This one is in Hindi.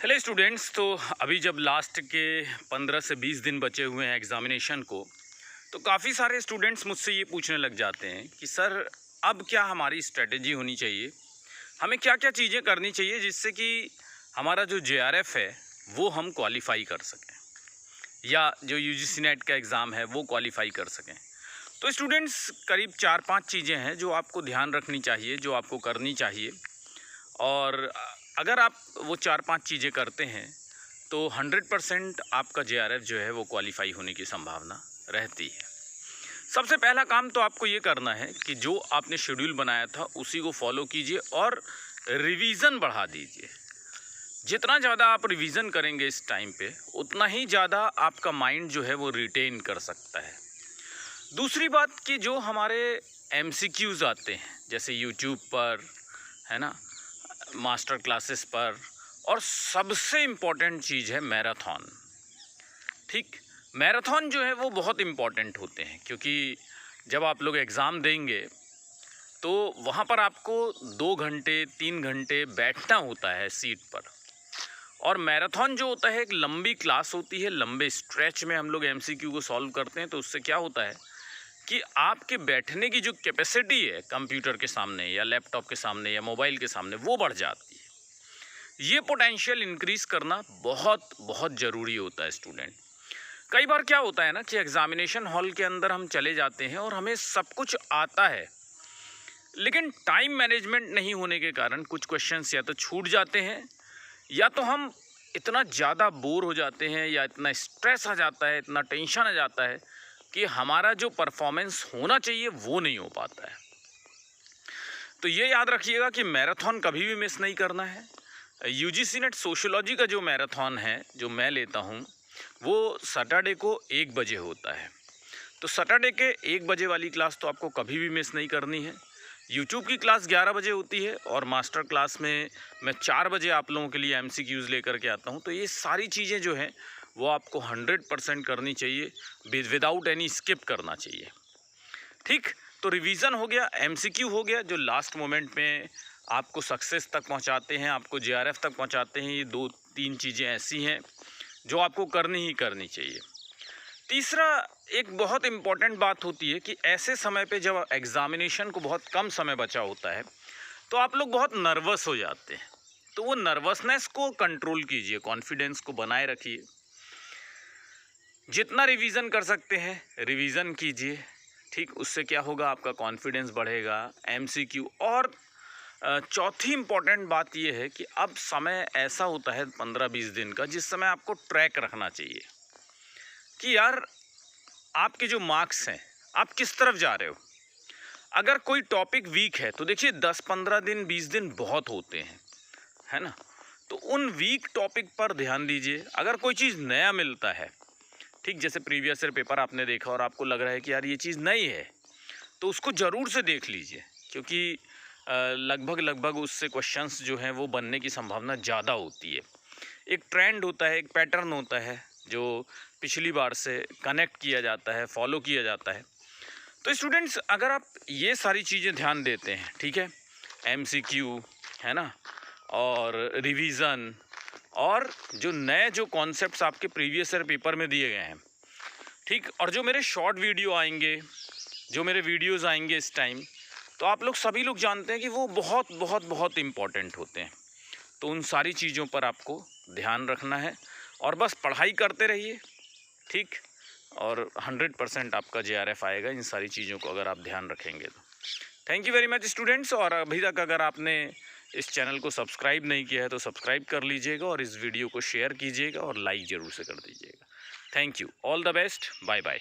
Hello students. तो अभी जब लास्ट के 15 से 20 दिन बचे हुए हैं एग्ज़ामिनेशन को, तो काफ़ी सारे स्टूडेंट्स मुझसे ये पूछने लग जाते हैं कि सर अब क्या हमारी स्ट्रेटजी होनी चाहिए, हमें क्या क्या चीज़ें करनी चाहिए जिससे कि हमारा जो जेआरएफ है वो हम क्वालिफ़ाई कर सकें, या जो यूजीसी नेट का एग्ज़ाम है वो क्वालिफ़ाई कर सकें। तो स्टूडेंट्स करीब 4-5 चीज़ें हैं जो आपको ध्यान रखनी चाहिए, जो आपको करनी चाहिए। और अगर आप वो 4-5 चीज़ें करते हैं तो 100% आपका जेआरएफ जो है वो क्वालिफाई होने की संभावना रहती है। सबसे पहला काम तो आपको ये करना है कि जो आपने शेड्यूल बनाया था उसी को फॉलो कीजिए और रिवीजन बढ़ा दीजिए। जितना ज़्यादा आप रिवीजन करेंगे इस टाइम पे, उतना ही ज़्यादा आपका माइंड जो है वो रिटेन कर सकता है। दूसरी बात कि जो हमारे एमसीक्यूज़ आते हैं जैसे यूट्यूब पर, है ना, मास्टर क्लासेस पर, और सबसे इम्पॉर्टेंट चीज़ है मैराथन। ठीक, मैराथन जो है वो बहुत इम्पॉर्टेंट होते हैं, क्योंकि जब आप लोग एग्ज़ाम देंगे तो वहाँ पर आपको 2 घंटे 3 घंटे बैठना होता है सीट पर। और मैराथन जो होता है एक लंबी क्लास होती है, लंबे स्ट्रेच में हम लोग एमसीक्यू को सॉल्व करते हैं। तो उससे क्या होता है कि आपके बैठने की जो कैपेसिटी है कंप्यूटर के सामने या लैपटॉप के सामने या मोबाइल के सामने, वो बढ़ जाती है। ये पोटेंशियल इंक्रीज़ करना बहुत बहुत ज़रूरी होता है स्टूडेंट। कई बार क्या होता है ना कि एग्ज़ामिनेशन हॉल के अंदर हम चले जाते हैं और हमें सब कुछ आता है, लेकिन टाइम मैनेजमेंट नहीं होने के कारण कुछ क्वेश्चंस या तो छूट जाते हैं, या तो हम इतना ज़्यादा बोर हो जाते हैं, या इतना स्ट्रेस आ जाता है, इतना टेंशन आ जाता है कि हमारा जो परफॉर्मेंस होना चाहिए वो नहीं हो पाता है। तो ये याद रखिएगा कि मैराथन कभी भी मिस नहीं करना है। यूजीसी नेट सोशियोलॉजी का जो मैराथन है जो मैं लेता हूँ, वो सैटरडे को 1 बजे होता है। तो सैटरडे के 1 बजे वाली क्लास तो आपको कभी भी मिस नहीं करनी है। यूट्यूब की क्लास 11 बजे होती है, और मास्टर क्लास में मैं 4 बजे आप लोगों के लिए एमसीक्यूज़ लेकर के आता हूँ। तो ये सारी चीज़ें जो हैं वो आपको 100% करनी चाहिए, विदाउट एनी स्किप करना चाहिए। ठीक, तो रिवीजन हो गया, एमसीक्यू हो गया, जो लास्ट मोमेंट में आपको सक्सेस तक पहुंचाते हैं, आपको जेआरएफ तक पहुंचाते हैं। ये 2-3 चीज़ें ऐसी हैं जो आपको करनी ही करनी चाहिए। तीसरा, एक बहुत इम्पॉर्टेंट बात होती है कि ऐसे समय पे जब एग्ज़ामिनेशन को बहुत कम समय बचा होता है तो आप लोग बहुत नर्वस हो जाते हैं। तो वो नर्वसनेस को कंट्रोल कीजिए, कॉन्फिडेंस को बनाए रखिए। जितना रिवीजन कर सकते हैं रिवीजन कीजिए। ठीक, उससे क्या होगा, आपका कॉन्फिडेंस बढ़ेगा। एमसीक्यू और चौथी इम्पॉर्टेंट बात यह है कि अब समय ऐसा होता है 15-20 दिन का, जिस समय आपको ट्रैक रखना चाहिए कि यार आपके जो मार्क्स हैं आप किस तरफ जा रहे हो। अगर कोई टॉपिक वीक है तो देखिए 10-15 दिन 20 दिन बहुत होते हैं, है ना। तो उन वीक टॉपिक पर ध्यान दीजिए। अगर कोई चीज़ नया मिलता है, ठीक, जैसे प्रीवियस ईयर पेपर आपने देखा और आपको लग रहा है कि यार ये चीज़ नई है, तो उसको ज़रूर से देख लीजिए, क्योंकि लगभग उससे क्वेश्चंस जो हैं वो बनने की संभावना ज़्यादा होती है। एक ट्रेंड होता है, एक पैटर्न होता है जो पिछली बार से कनेक्ट किया जाता है, फॉलो किया जाता है। तो स्टूडेंट्स, अगर आप ये सारी चीज़ें ध्यान देते हैं, ठीक है, एमसीक्यू, है ना, और रिवीज़न, और जो नए जो कॉन्सेप्ट्स आपके प्रीवियस ईयर पेपर में दिए गए हैं, ठीक, और जो मेरे शॉर्ट वीडियो आएंगे, जो मेरे वीडियोस आएंगे इस टाइम, तो आप लोग सभी लोग जानते हैं कि वो बहुत बहुत बहुत इम्पॉर्टेंट होते हैं। तो उन सारी चीज़ों पर आपको ध्यान रखना है और बस पढ़ाई करते रहिए। ठीक, और 100% आपका जेआरएफ आएगा इन सारी चीज़ों को अगर आप ध्यान रखेंगे तो। Thank you very much students. और अभी तक अगर आपने इस चैनल को सब्सक्राइब नहीं किया है तो सब्सक्राइब कर लीजिएगा, और इस वीडियो को शेयर कीजिएगा और लाइक ज़रूर से कर दीजिएगा। Thank you, all the best, bye bye.